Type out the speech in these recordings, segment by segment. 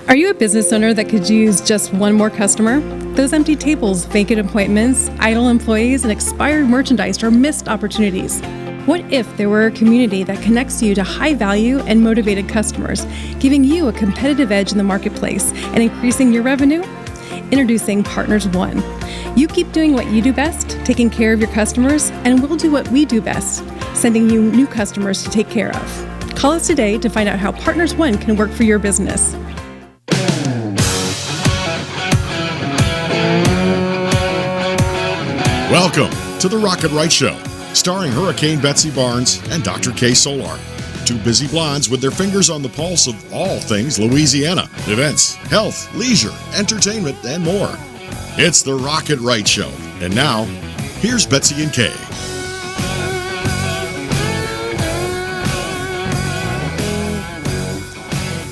Are you a business owner that could use just one more customer? Those empty tables, vacant appointments, idle employees, and expired merchandise are missed opportunities. What if there were a community that connects you to high-value and motivated customers, giving you a competitive edge in the marketplace and increasing your revenue? Introducing Partners One. You keep doing what you do best, taking care of your customers, and we'll do what we do best, sending you new customers to take care of. Call us today to find out how Partners One can work for your business. Welcome to the Rocket Right Show, starring Hurricane Betsy Barnes and Dr. K. Solar. Two busy blondes with their fingers on the pulse of all things Louisiana. Events, health, leisure, entertainment, and more. It's the Rocket Right Show. And now, here's Betsy and Kay.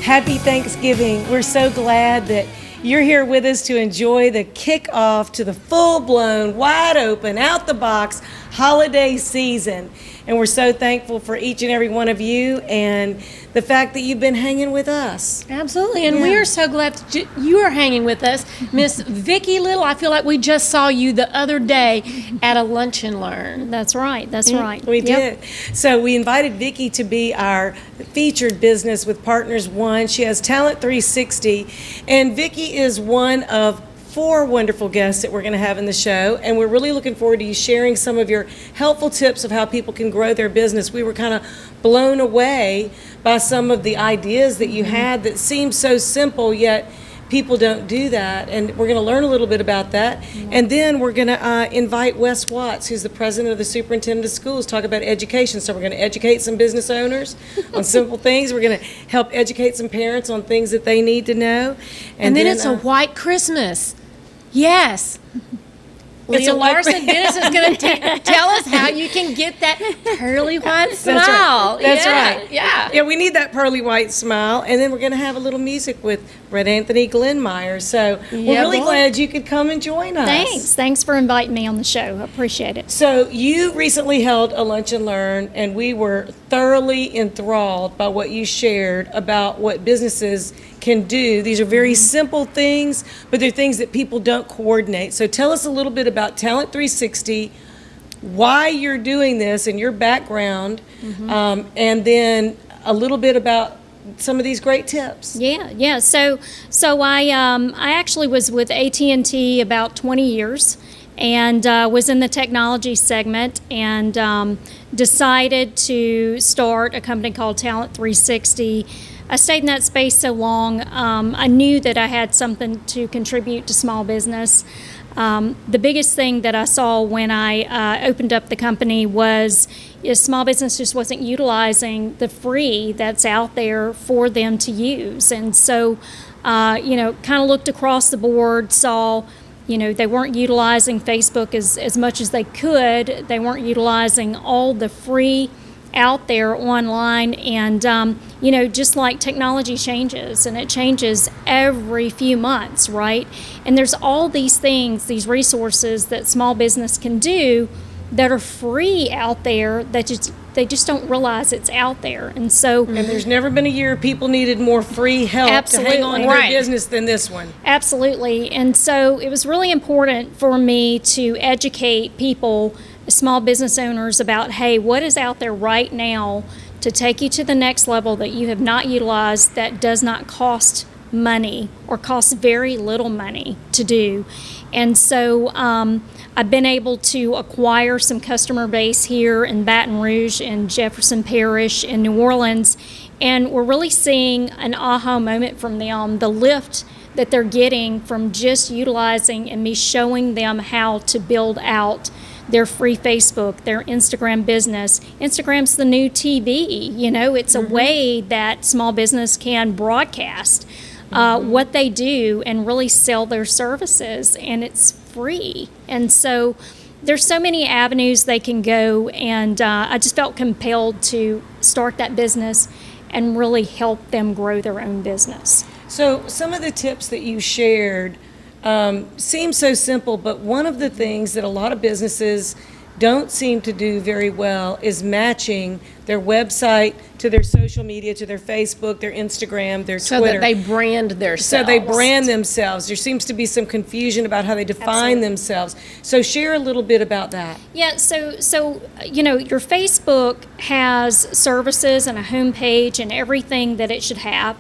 Happy Thanksgiving. We're so glad that you're here with us to enjoy the kickoff to the full-blown, wide-open, out-the-box holiday season. And we're so thankful for each and every one of you and the fact that you've been hanging with us. Absolutely, and we are so glad that you are hanging with us. Miss Vicky Little, I feel like we just saw you the other day at a Lunch and Learn. That's right, right. We did. So we invited Vicky to be our featured business with Partners One. She has Talent 360, and Vicky is one of 4 wonderful guests that we're going to have in the show, and we're really looking forward to you sharing some of your helpful tips of how people can grow their business. We were kind of blown away by some of the ideas that you had that seemed so simple, yet people don't do that, and we're going to learn a little bit about that. And then we're going to invite Wes Watts, who's the president of the superintendent of schools, talk about education. So we're going to educate some business owners on simple things. We're going to help educate some parents on things that they need to know. And then it's a white Christmas. Yes. Leah Larson Dennis is going to tell us how you can get that pearly white smile. That's right. Yeah, we need that pearly white smile. And then we're going to have a little music with Brett Anthony Glenmeyer. So we're really glad you could come and join us. Thanks for inviting me on the show. I appreciate it. So you recently held a Lunch and Learn, and we were thoroughly enthralled by what you shared about what businesses can do. These are very simple things, but they're things that people don't coordinate. So tell us a little bit about Talent 360, why you're doing this and your background, and then a little bit about some of these great tips. Yeah. So I actually was with AT&T about 20 years and was in the technology segment and decided to start a company called Talent 360. I stayed in that space so long, I knew that I had something to contribute to small business. The biggest thing that I saw when I opened up the company was small business just wasn't utilizing the free that's out there for them to use. And so, kind of looked across the board, saw, they weren't utilizing Facebook as much as they could. They weren't utilizing all the free out there online, and just like technology changes, and it changes every few months, right? And there's all these things, these resources that small business can do that are free out there that they just don't realize it's out there. And so, and there's never been a year people needed more free help to hang on to their business than this one. Absolutely. And so it was really important for me to educate people, small business owners, about, hey, what is out there right now to take you to the next level that you have not utilized, that does not cost money or cost very little money to do. And so I've been able to acquire some customer base here in Baton Rouge, in Jefferson Parish, in New Orleans, and we're really seeing an aha moment from them, the lift that they're getting from just utilizing and me showing them how to build out their free Facebook, their Instagram business. Instagram's the new TV. It's a way that small business can broadcast what they do and really sell their services, and it's free. And so there's so many avenues they can go, and I just felt compelled to start that business and really help them grow their own business. So some of the tips that you shared seem so simple, but one of the things that a lot of businesses don't seem to do very well is matching their website to their social media, to their Facebook, their Instagram, their So Twitter. that they brand themselves. So they brand themselves. There seems to be some confusion about how they define themselves. So share a little bit about that. Yeah, so your Facebook has services and a homepage and everything that it should have.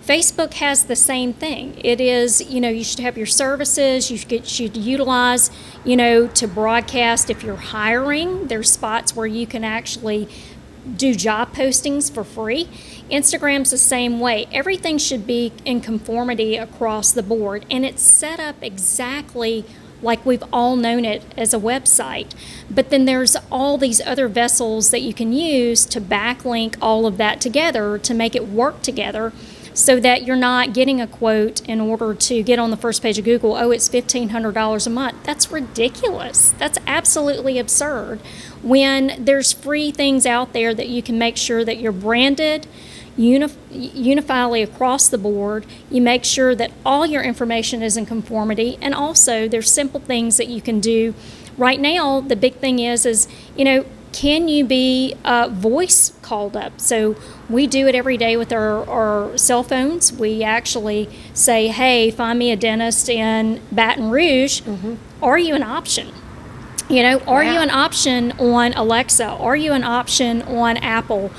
Facebook has the same thing. It is, you should have your services, you should utilize, to broadcast. If you're hiring, there's spots where you can actually do job postings for free. Instagram's the same way. Everything should be in conformity across the board, and it's set up exactly like we've all known it as a website. But then there's all these other vessels that you can use to backlink all of that together to make it work together, so that you're not getting a quote in order to get on the first page of Google. Oh, it's $1,500 a month. That's ridiculous. That's absolutely absurd. When there's free things out there that you can make sure that you're branded unifiedly across the board, you make sure that all your information is in conformity, and also there's simple things that you can do. Right now, the big thing is can you be voice called up? So we do it every day with our cell phones. We actually say, hey, find me a dentist in Baton Rouge. Are you an option? Are you an option on Alexa? Are you an option on Apple?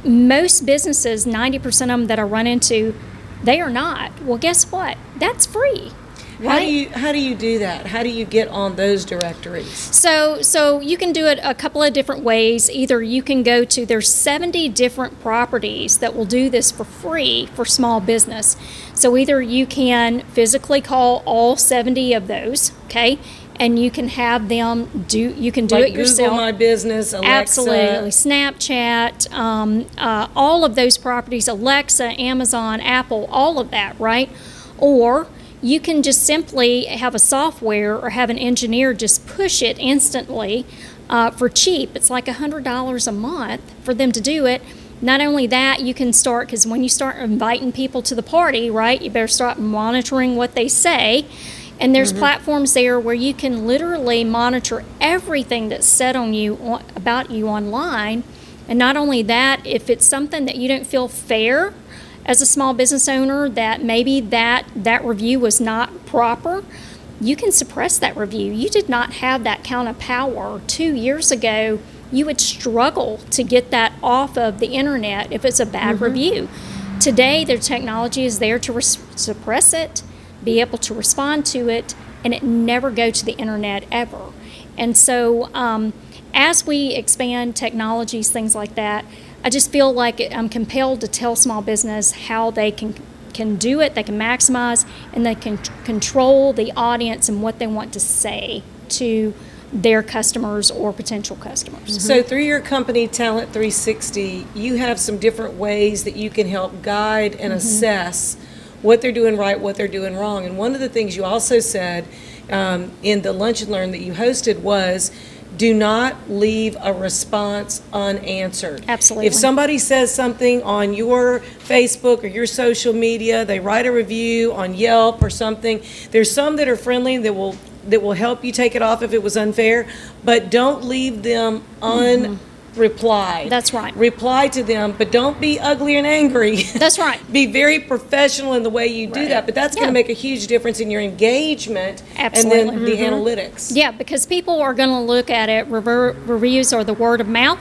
Most businesses, 90% of them that I run into, they are not. Well, guess what? That's free. Right? How do you do that? How do you get on those directories? So you can do it a couple of different ways. Either you can go to, there's 70 different properties that will do this for free for small business. So either you can physically call all 70 of those, okay? And you can have them you can do like it yourself. Google My Business, Alexa. Absolutely. Snapchat, all of those properties, Alexa, Amazon, Apple, all of that, right? Or you can just simply have a software or have an engineer just push it instantly for cheap. It's like $100 a month for them to do it. Not only that, you can start, because when you start inviting people to the party, right, you better start monitoring what they say. And there's platforms there where you can literally monitor everything that's said about you online. And not only that, if it's something that you don't feel fair as a small business owner, that maybe that review was not proper, you can suppress that review. You did not have that kind of power 2 years ago. You would struggle to get that off of the internet if it's a bad review. Today, their technology is there to suppress it, be able to respond to it, and it never go to the internet ever. And so as we expand technologies, things like that, I just feel like I'm compelled to tell small business how they can do it, they can maximize, and they can control the audience and what they want to say to their customers or potential customers. So through your company, Talent 360, you have some different ways that you can help guide and assess what they're doing right, what they're doing wrong. And one of the things you also said in the Lunch and Learn that you hosted was, do not leave a response unanswered. Absolutely. If somebody says something on your Facebook or your social media, they write a review on Yelp or something, there's some that are friendly that will help you take it off if it was unfair, but don't leave them unreplied. That's right. Reply to them, but don't be ugly and angry. That's right. Be very professional in the way you do that, but that's going to make a huge difference in your engagement. Absolutely. And then the analytics. Yeah, because people are going to look at it, reviews are the word of mouth,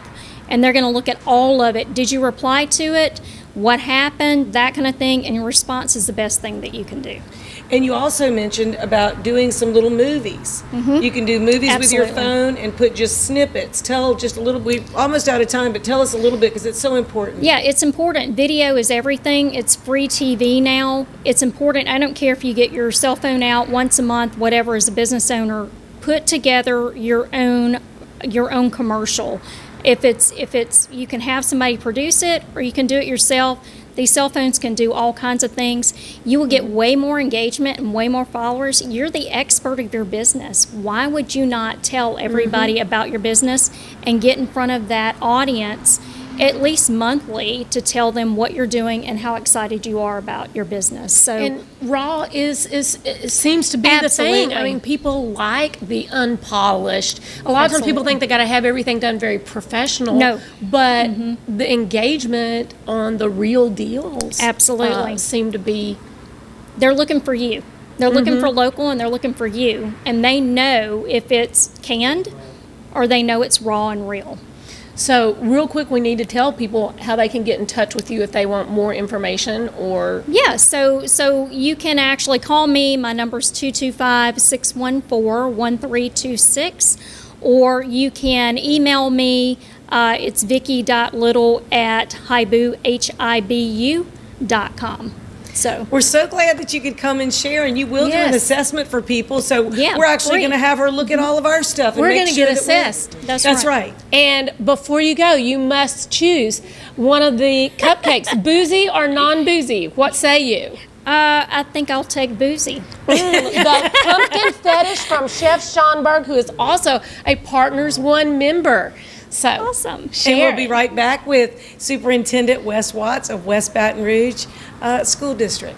and they're going to look at all of it. Did you reply to it? What happened? That kind of thing, and your response is the best thing that you can do. And you also mentioned about doing some little movies. You can do movies with your phone and put just snippets. Tell just a little, we're almost out of time, but tell us a little bit because it's so important. Yeah, it's important. Video is everything. It's free TV now. It's important. I don't care if you get your cell phone out once a month, whatever, as a business owner, put together your own commercial. If it's you can have somebody produce it or you can do it yourself. These cell phones can do all kinds of things. You will get way more engagement and way more followers. You're the expert of your business. Why would you not tell everybody about your business and get in front of that audience at least monthly to tell them what you're doing and how excited you are about your business. So And raw is seems to be the thing. I Absolutely. mean, people like the unpolished. A lot of times people Absolutely. think they got to have everything done very professional. No. But the engagement on the real deals Absolutely. seem to be. they're looking for you. They're looking for local and they're looking for you. And they know if it's canned or they know it's raw and real. So, real quick, we need to tell people how they can get in touch with you if they want more information or. Yeah, so you can actually call me. My number's 225-614-1326. Or you can email me. It's vicky.little@hibu.com. So We're so glad that you could come and share, and you will do an Yes. assessment for people. So Yeah, we're actually great. going to have her look at all of our stuff. And We're make gonna sure get that we're- assessed. That's That's right. right. And before you go, you must choose one of the cupcakes, boozy or non-boozy. What say you? I think I'll take boozy. The pumpkin fetish from Chef Schonberg, who is also a Partners One member. So Awesome. And share we'll be it. right back with Superintendent Wes Watts of West Baton Rouge School District.